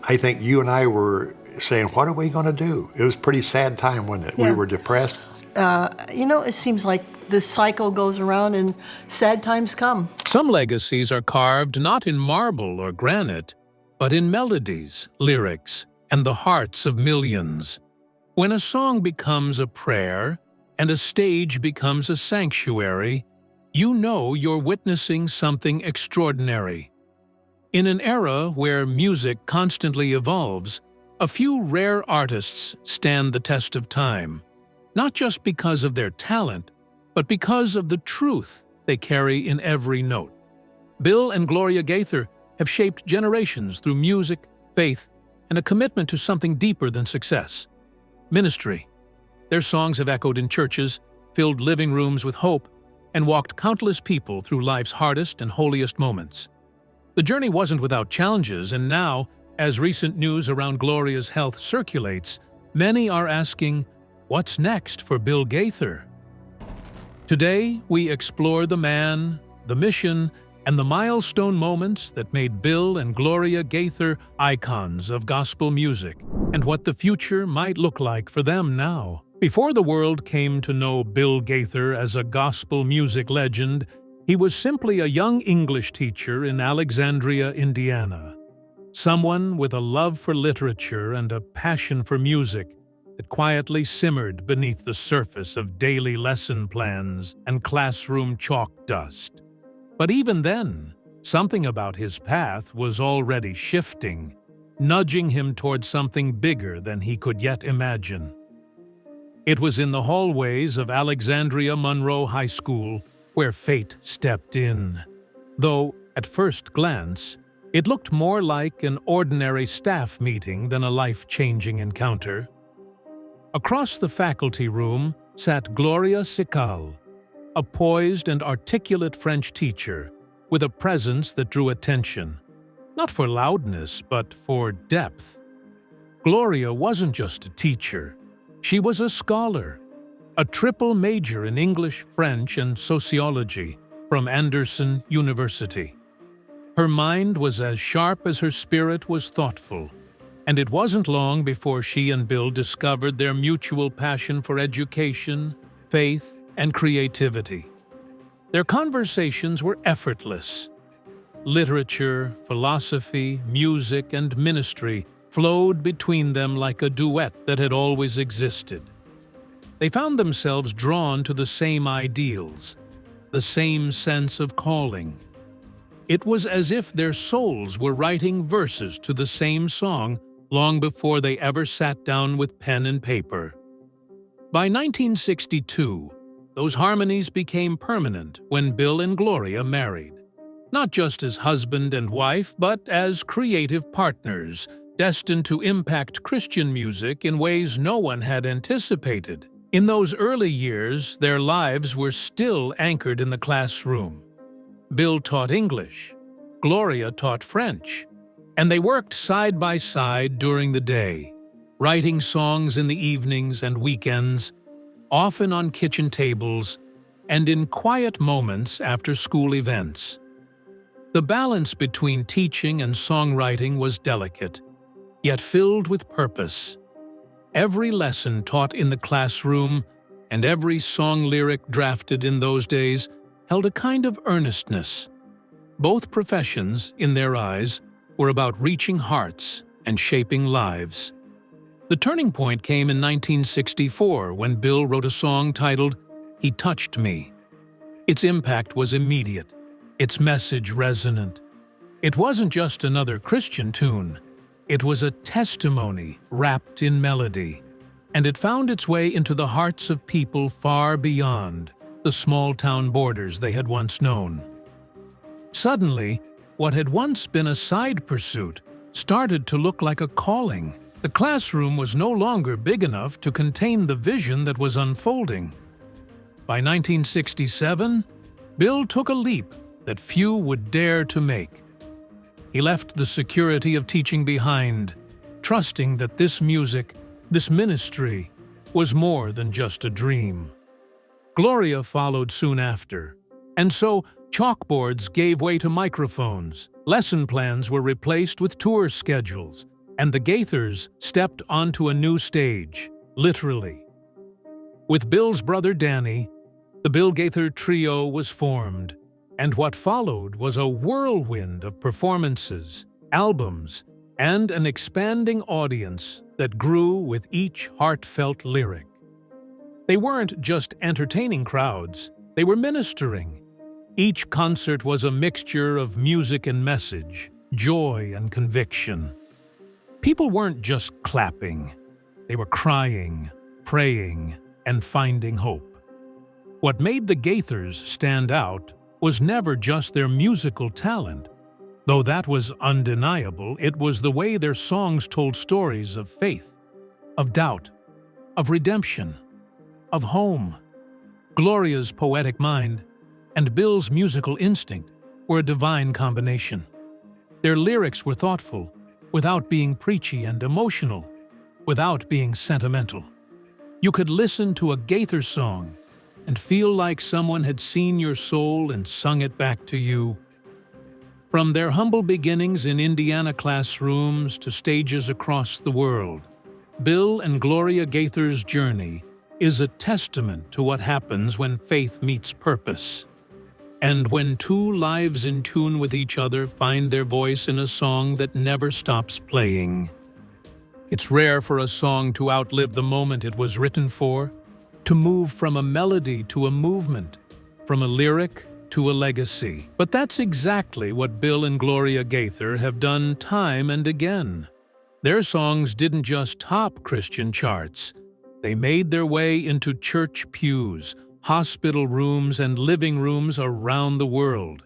I think you and I were saying, what are we going to do? It was a pretty sad time, wasn't it? Yeah. We were depressed. It seems like the cycle goes around and sad times come. Some legacies are carved not in marble or granite, but in melodies, lyrics, and the hearts of millions. When a song becomes a prayer and a stage becomes a sanctuary, you know you're witnessing something extraordinary. In an era where music constantly evolves, a few rare artists stand the test of time, not just because of their talent, but because of the truth they carry in every note. Bill and Gloria Gaither have shaped generations through music, faith, and a commitment to something deeper than success: ministry. Their songs have echoed in churches, filled living rooms with hope, and walked countless people through life's hardest and holiest moments. The journey wasn't without challenges, and now, as recent news around Gloria's health circulates, many are asking, what's next for Bill Gaither? Today, we explore the man, the mission, and the milestone moments that made Bill and Gloria Gaither icons of gospel music, and what the future might look like for them now. Before the world came to know Bill Gaither as a gospel music legend, he was simply a young English teacher in Alexandria, Indiana. Someone with a love for literature and a passion for music that quietly simmered beneath the surface of daily lesson plans and classroom chalk dust. But even then, something about his path was already shifting, nudging him toward something bigger than he could yet imagine. It was in the hallways of Alexandria Monroe High School where fate stepped in. Though, at first glance, it looked more like an ordinary staff meeting than a life-changing encounter. Across the faculty room sat Gloria Sical, a poised and articulate French teacher with a presence that drew attention, not for loudness, but for depth. Gloria wasn't just a teacher. She was a scholar, a triple major in English, French, and sociology from Anderson University. Her mind was as sharp as her spirit was thoughtful, and it wasn't long before she and Bill discovered their mutual passion for education, faith, and creativity. Their conversations were effortless. Literature, philosophy, music, and ministry flowed between them like a duet that had always existed. They found themselves drawn to the same ideals, the same sense of calling. It was as if their souls were writing verses to the same song long before they ever sat down with pen and paper. By 1962, those harmonies became permanent when Bill and Gloria married. Not just as husband and wife, but as creative partners, destined to impact Christian music in ways no one had anticipated. In those early years, their lives were still anchored in the classroom. Bill taught English, Gloria taught French, and they worked side by side during the day, writing songs in the evenings and weekends, often on kitchen tables, and in quiet moments after school events. The balance between teaching and songwriting was delicate, yet filled with purpose. Every lesson taught in the classroom and every song lyric drafted in those days held a kind of earnestness. Both professions, in their eyes, were about reaching hearts and shaping lives. The turning point came in 1964 when Bill wrote a song titled "He Touched Me." Its impact was immediate, its message resonant. It wasn't just another Christian tune. It was a testimony wrapped in melody, and it found its way into the hearts of people far beyond the small-town borders they had once known. Suddenly, what had once been a side pursuit started to look like a calling. The classroom was no longer big enough to contain the vision that was unfolding. By 1967, Bill took a leap that few would dare to make. He left the security of teaching behind, trusting that this music, this ministry, was more than just a dream. Gloria followed soon after, and so chalkboards gave way to microphones, lesson plans were replaced with tour schedules, and the Gaithers stepped onto a new stage, literally. With Bill's brother Danny, the Bill Gaither Trio was formed, and what followed was a whirlwind of performances, albums, and an expanding audience that grew with each heartfelt lyric. They weren't just entertaining crowds, they were ministering. Each concert was a mixture of music and message, joy and conviction. People weren't just clapping, they were crying, praying, and finding hope. What made the Gaithers stand out was never just their musical talent. Though that was undeniable, it was the way their songs told stories of faith, of doubt, of redemption, of home. Gloria's poetic mind and Bill's musical instinct were a divine combination. Their lyrics were thoughtful, without being preachy, and emotional, without being sentimental. You could listen to a Gaither song and feel like someone had seen your soul and sung it back to you. From their humble beginnings in Indiana classrooms to stages across the world, Bill and Gloria Gaither's journey is a testament to what happens when faith meets purpose, and when two lives in tune with each other find their voice in a song that never stops playing. It's rare for a song to outlive the moment it was written for, to move from a melody to a movement, from a lyric to a legacy. But that's exactly what Bill and Gloria Gaither have done time and again. Their songs didn't just top Christian charts. They made their way into church pews, hospital rooms, and living rooms around the world.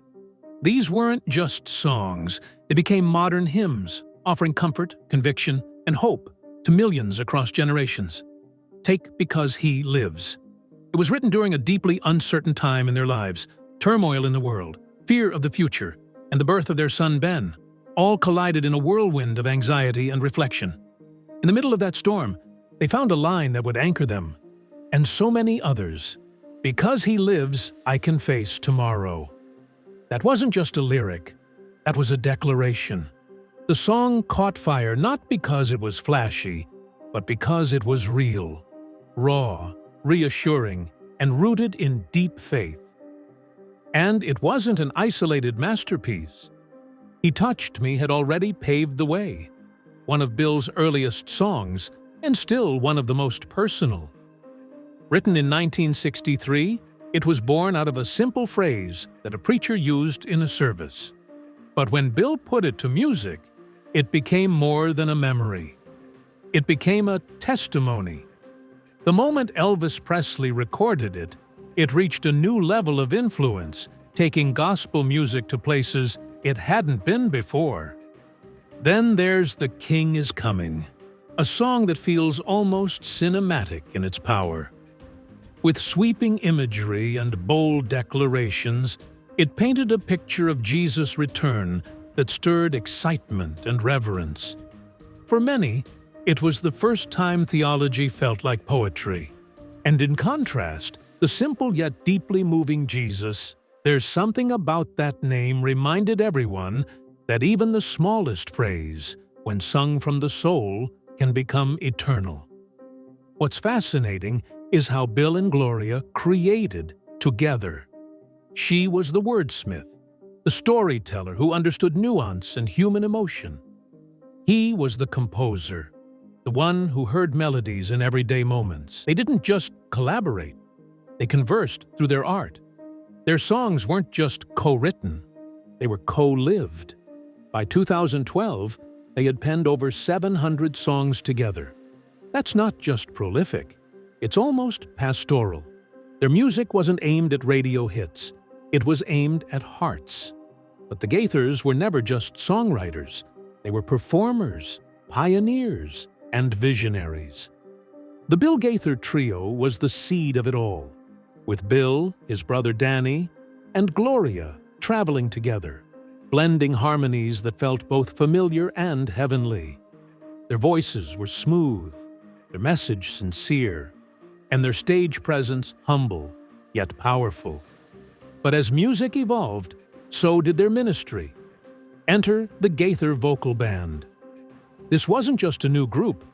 These weren't just songs. They became modern hymns, offering comfort, conviction, and hope to millions across generations. Take Because He Lives. It was written during a deeply uncertain time in their lives. Turmoil in the world, fear of the future, and the birth of their son Ben all collided in a whirlwind of anxiety and reflection. In the middle of that storm, they found a line that would anchor them, and so many others. Because He lives, I can face tomorrow. That wasn't just a lyric, that was a declaration. The song caught fire not because it was flashy, but because it was real, raw, reassuring, and rooted in deep faith. And it wasn't an isolated masterpiece. He Touched Me had already paved the way, one of Bill's earliest songs, and still one of the most personal. Written in 1963, it was born out of a simple phrase that a preacher used in a service. But when Bill put it to music, it became more than a memory. It became a testimony. The moment Elvis Presley recorded it, it reached a new level of influence, taking gospel music to places it hadn't been before. Then there's The King Is Coming, a song that feels almost cinematic in its power. With sweeping imagery and bold declarations, it painted a picture of Jesus' return that stirred excitement and reverence. For many, it was the first time theology felt like poetry. And in contrast, the simple yet deeply moving Jesus, there's something about that name reminded everyone that even the smallest phrase, when sung from the soul, can become eternal. What's fascinating is how Bill and Gloria created together. She was the wordsmith, the storyteller who understood nuance and human emotion. He was the composer, the one who heard melodies in everyday moments. They didn't just collaborate, they conversed through their art. Their songs weren't just co-written, they were co-lived. By 2012, they had penned over 700 songs together. That's not just prolific, it's almost pastoral. Their music wasn't aimed at radio hits, it was aimed at hearts. But the Gaithers were never just songwriters, they were performers, pioneers, and visionaries. The Bill Gaither Trio was the seed of it all, with Bill, his brother Danny, and Gloria traveling together, blending harmonies that felt both familiar and heavenly. Their voices were smooth, their message sincere, and their stage presence humble, yet powerful. But as music evolved, so did their ministry. Enter the Gaither Vocal Band. This wasn't just a new group,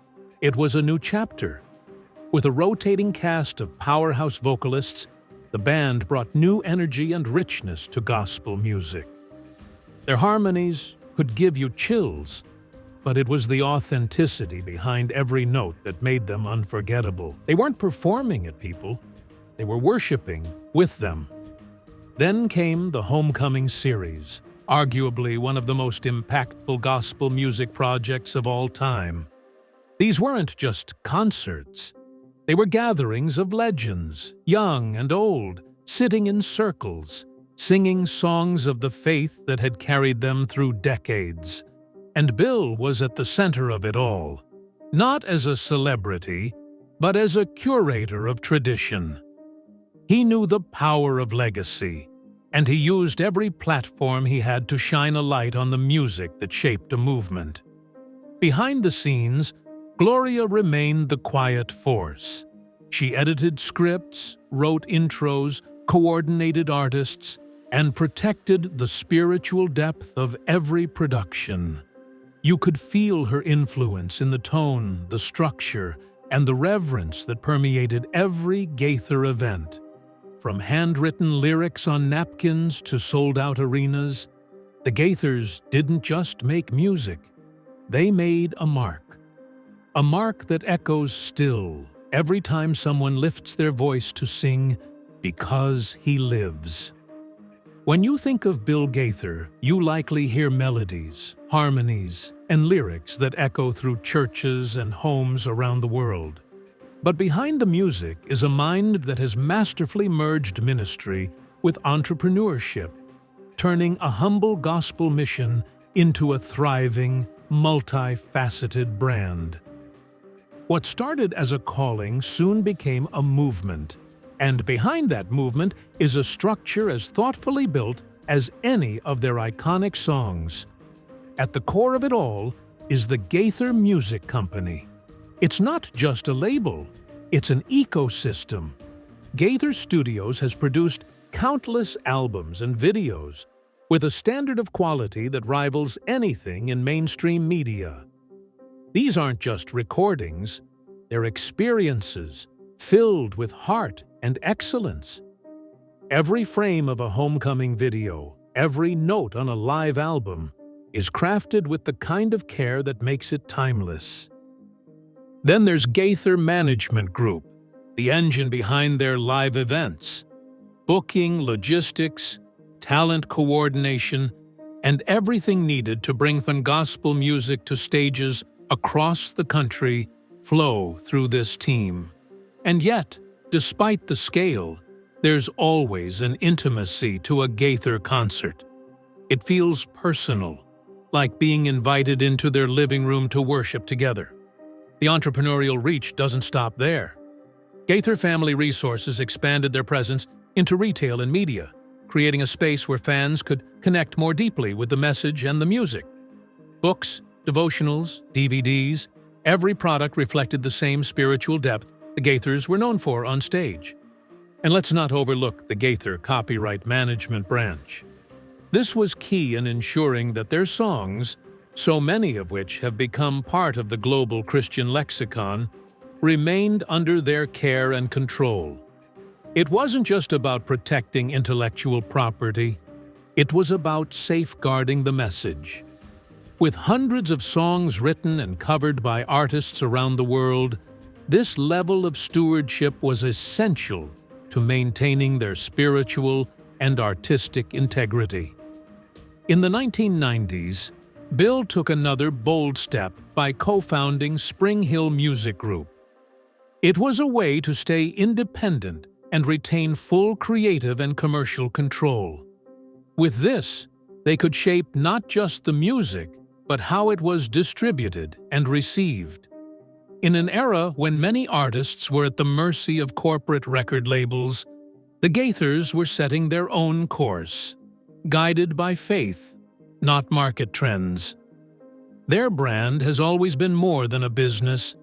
it was a new chapter. With a rotating cast of powerhouse vocalists, the band brought new energy and richness to gospel music. Their harmonies could give you chills, but it was the authenticity behind every note that made them unforgettable. They weren't performing at people, they were worshiping with them. Then came the Homecoming series, arguably one of the most impactful gospel music projects of all time. These weren't just concerts. They were gatherings of legends, young and old, sitting in circles, singing songs of the faith that had carried them through decades. And Bill was at the center of it all, not as a celebrity, but as a curator of tradition. He knew the power of legacy, and he used every platform he had to shine a light on the music that shaped a movement. Behind the scenes, Gloria remained the quiet force. She edited scripts, wrote intros, coordinated artists, and protected the spiritual depth of every production. You could feel her influence in the tone, the structure, and the reverence that permeated every Gaither event. From handwritten lyrics on napkins to sold-out arenas, the Gaithers didn't just make music. They made a mark that echoes still every time someone lifts their voice to sing, "Because He Lives." When you think of Bill Gaither, you likely hear melodies, harmonies, and lyrics that echo through churches and homes around the world. But behind the music is a mind that has masterfully merged ministry with entrepreneurship, turning a humble gospel mission into a thriving, multifaceted brand. What started as a calling soon became a movement, and behind that movement is a structure as thoughtfully built as any of their iconic songs. At the core of it all is the Gaither Music Company. It's not just a label, it's an ecosystem. Gaither Studios has produced countless albums and videos with a standard of quality that rivals anything in mainstream media. These aren't just recordings, they're experiences filled with heart and excellence. Every frame of a homecoming video, every note on a live album, is crafted with the kind of care that makes it timeless. Then there's Gaither Management Group, the engine behind their live events. Booking, logistics, talent coordination, and everything needed to bring fun gospel music to stages across the country flow through this team. And yet, despite the scale, there's always an intimacy to a Gaither concert. It feels personal, like being invited into their living room to worship together. The entrepreneurial reach doesn't stop there. Gaither Family Resources expanded their presence into retail and media, creating a space where fans could connect more deeply with the message and the music. Books, devotionals, DVDs, every product reflected the same spiritual depth the Gaithers were known for on stage. And let's not overlook the Gaither Copyright Management Branch. This was key in ensuring that their songs, so many of which have become part of the global Christian lexicon, remained under their care and control. It wasn't just about protecting intellectual property, it was about safeguarding the message. With hundreds of songs written and covered by artists around the world, this level of stewardship was essential to maintaining their spiritual and artistic integrity. In the 1990s, Bill took another bold step by co-founding Spring Hill Music Group. It was a way to stay independent and retain full creative and commercial control. With this, they could shape not just the music, but how it was distributed and received. In an era when many artists were at the mercy of corporate record labels, the Gaithers were setting their own course, guided by faith, not market trends. Their brand has always been more than a business.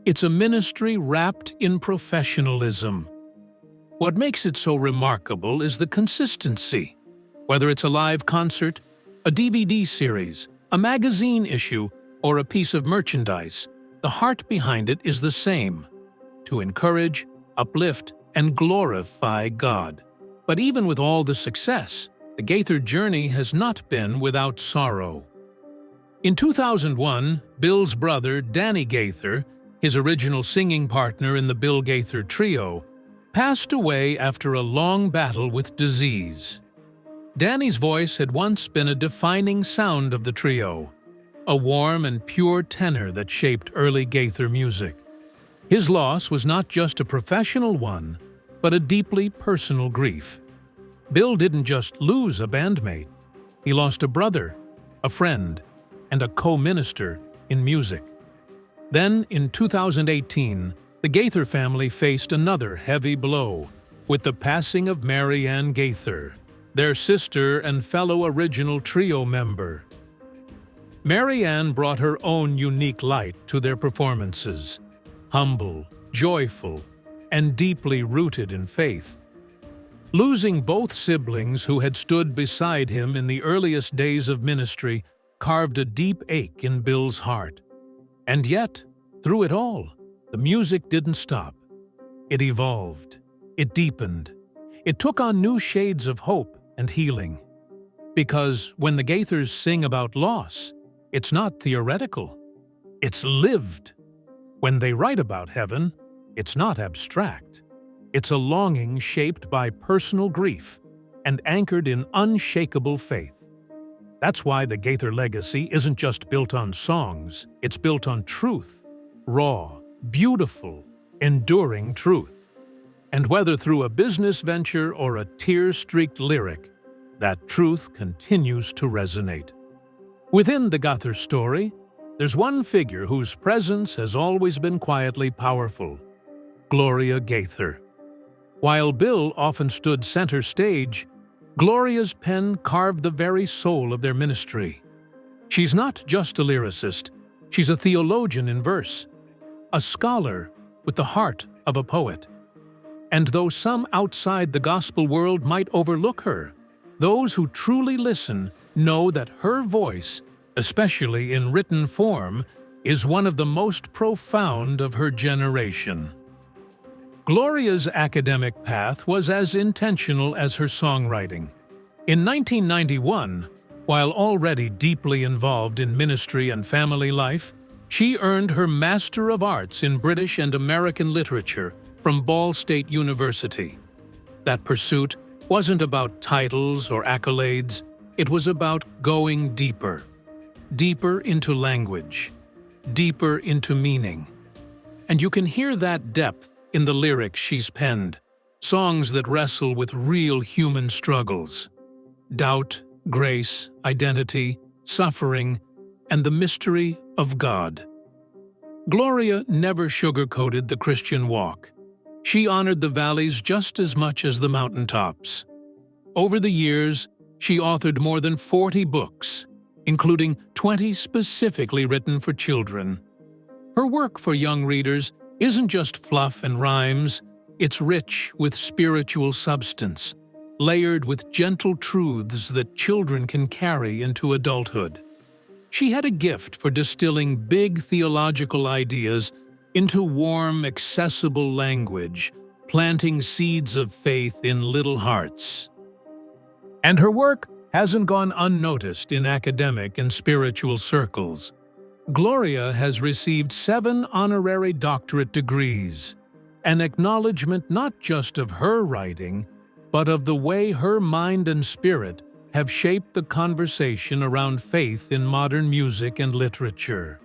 It's a ministry wrapped in professionalism. What makes it so remarkable is the consistency. Whether it's a live concert, a DVD series, a magazine issue, or a piece of merchandise, the heart behind it is the same: to encourage, uplift, and glorify God. But even with all the success, the Gaither journey has not been without sorrow. In 2001, Bill's brother, Danny Gaither, his original singing partner in the Bill Gaither Trio, passed away after a long battle with disease. Danny's voice had once been a defining sound of the trio, a warm and pure tenor that shaped early Gaither music. His loss was not just a professional one, but a deeply personal grief. Bill didn't just lose a bandmate, he lost a brother, a friend, and a co-minister in music. Then, in 2018, the Gaither family faced another heavy blow with the passing of Mary Ann Gaither, their sister and fellow original trio member. Mary Ann brought her own unique light to their performances, humble, joyful, and deeply rooted in faith. Losing both siblings who had stood beside him in the earliest days of ministry carved a deep ache in Bill's heart. And yet, through it all, the music didn't stop. It evolved. It deepened. It took on new shades of hope and healing. Because when the Gaithers sing about loss, it's not theoretical. It's lived. When they write about heaven, it's not abstract. It's a longing shaped by personal grief and anchored in unshakable faith. That's why the Gaither legacy isn't just built on songs, it's built on truth, raw, beautiful, enduring truth. And whether through a business venture or a tear-streaked lyric, that truth continues to resonate. Within the Gaither story, there's one figure whose presence has always been quietly powerful: Gloria Gaither. While Bill often stood center stage, Gloria's pen carved the very soul of their ministry. She's not just a lyricist, she's a theologian in verse, a scholar with the heart of a poet. And though some outside the gospel world might overlook her, those who truly listen know that her voice, especially in written form, is one of the most profound of her generation. Gloria's academic path was as intentional as her songwriting. In 1991, while already deeply involved in ministry and family life, she earned her Master of Arts in British and American Literature from Ball State University. That pursuit wasn't about titles or accolades, it was about going deeper. Deeper into language, deeper into meaning. And you can hear that depth in the lyrics she's penned, songs that wrestle with real human struggles: doubt, grace, identity, suffering, and the mystery of God. Gloria never sugarcoated the Christian walk. She honored the valleys just as much as the mountaintops. Over the years, she authored more than 40 books, including 20 specifically written for children. Her work for young readers isn't just fluff and rhymes, it's rich with spiritual substance, layered with gentle truths that children can carry into adulthood. She had a gift for distilling big theological ideas into warm, accessible language, planting seeds of faith in little hearts. And her work hasn't gone unnoticed in academic and spiritual circles. Gloria has received 7 honorary doctorate degrees, an acknowledgement not just of her writing, but of the way her mind and spirit have shaped the conversation around faith in modern music and literature.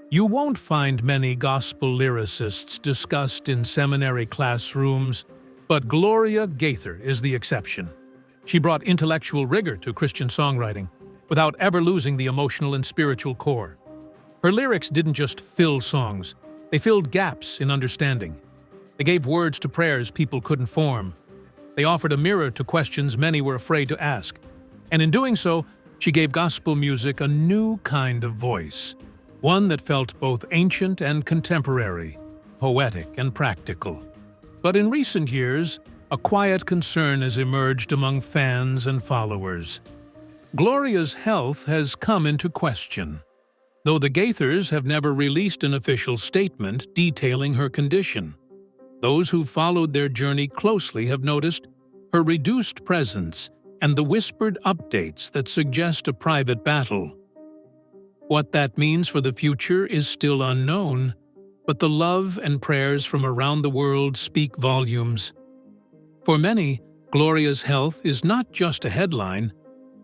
You won't find many gospel lyricists discussed in seminary classrooms, but Gloria Gaither is the exception. She brought intellectual rigor to Christian songwriting, without ever losing the emotional and spiritual core. Her lyrics didn't just fill songs, they filled gaps in understanding. They gave words to prayers people couldn't form. They offered a mirror to questions many were afraid to ask. And in doing so, she gave gospel music a new kind of voice, one that felt both ancient and contemporary, poetic and practical. But in recent years, a quiet concern has emerged among fans and followers. Gloria's health has come into question. though the Gaithers have never released an official statement detailing her condition. Those who followed their journey closely have noticed her reduced presence and the whispered updates that suggest a private battle. What that means for the future is still unknown, but the love and prayers from around the world speak volumes. For many, Gloria's health is not just a headline,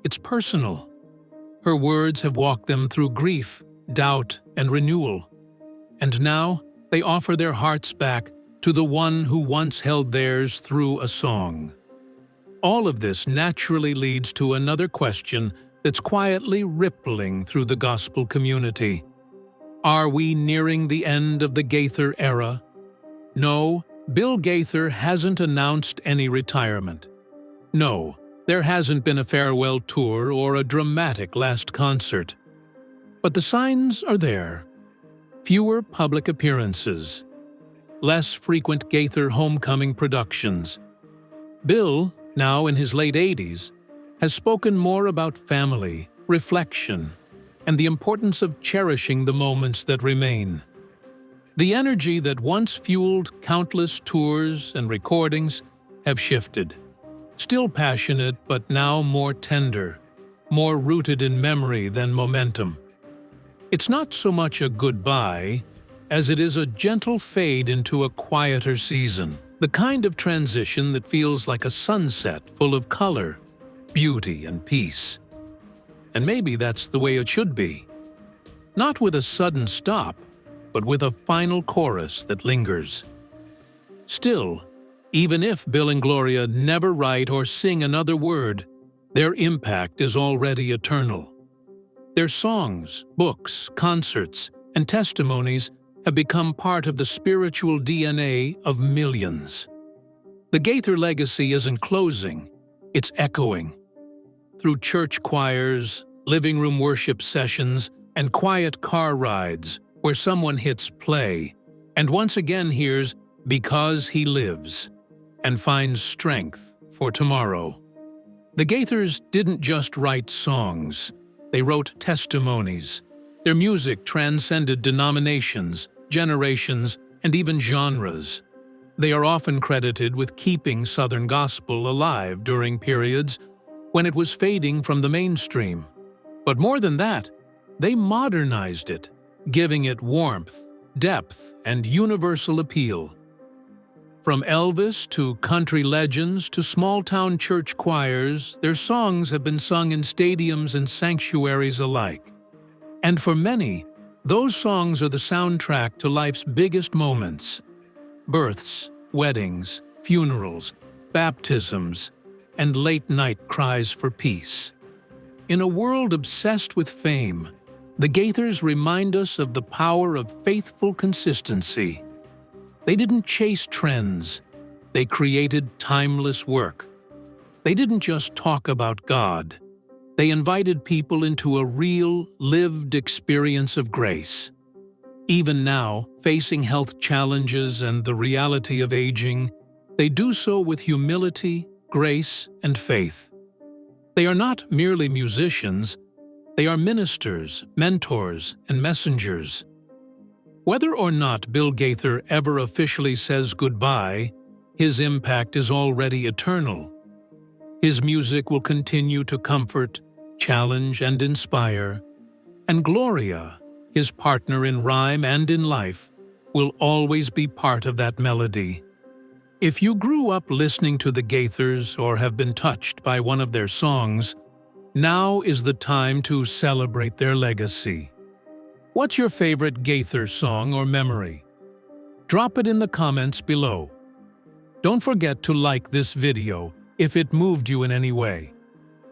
it's personal. Her words have walked them through grief, doubt, and renewal. And now they offer their hearts back to the one who once held theirs through a song. All of this naturally leads to another question that's quietly rippling through the gospel community. Are we nearing the end of the Gaither era? No, Bill Gaither hasn't announced any retirement. No, there hasn't been a farewell tour or a dramatic last concert. But the signs are there. Fewer public appearances. Less frequent Gaither homecoming productions. Bill, now in his late 80s, has spoken more about family, reflection, and the importance of cherishing the moments that remain. The energy that once fueled countless tours and recordings have shifted. Still passionate, but now more tender, more rooted in memory than momentum. It's not so much a goodbye as it is a gentle fade into a quieter season, the kind of transition that feels like a sunset full of color, beauty, and peace. And maybe that's the way it should be. Not with a sudden stop, but with a final chorus that lingers. Still, even if Bill and Gloria never write or sing another word, their impact is already eternal. Their songs, books, concerts, and testimonies have become part of the spiritual DNA of millions. The Gaither legacy isn't closing, it's echoing. Through church choirs, living room worship sessions, and quiet car rides where someone hits play and once again hears "Because He Lives" and finds strength for tomorrow. The Gaithers didn't just write songs, they wrote testimonies. Their music transcended denominations, generations, and even genres. They are often credited with keeping Southern gospel alive during periods when it was fading from the mainstream. But more than that, they modernized it, giving it warmth, depth, and universal appeal. From Elvis to country legends to small-town church choirs, their songs have been sung in stadiums and sanctuaries alike. And for many, those songs are the soundtrack to life's biggest moments: births, weddings, funerals, baptisms, and late-night cries for peace. In a world obsessed with fame, the Gaithers remind us of the power of faithful consistency. They didn't chase trends, they created timeless work. They didn't just talk about God, they invited people into a real, lived experience of grace. Even now, facing health challenges and the reality of aging, they do so with humility, grace, and faith. They are not merely musicians, they are ministers, mentors, and messengers. Whether or not Bill Gaither ever officially says goodbye, his impact is already eternal. His music will continue to comfort, challenge, and inspire. And Gloria, his partner in rhyme and in life, will always be part of that melody. If you grew up listening to the Gaithers or have been touched by one of their songs, now is the time to celebrate their legacy. What's your favorite Gaither song or memory? Drop it in the comments below. Don't forget to like this video if it moved you in any way.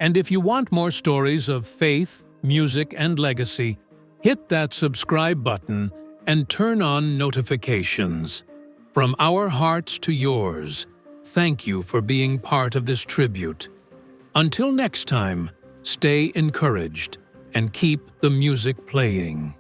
And if you want more stories of faith, music, and legacy, hit that subscribe button and turn on notifications. From our hearts to yours, thank you for being part of this tribute. Until next time, stay encouraged and keep the music playing.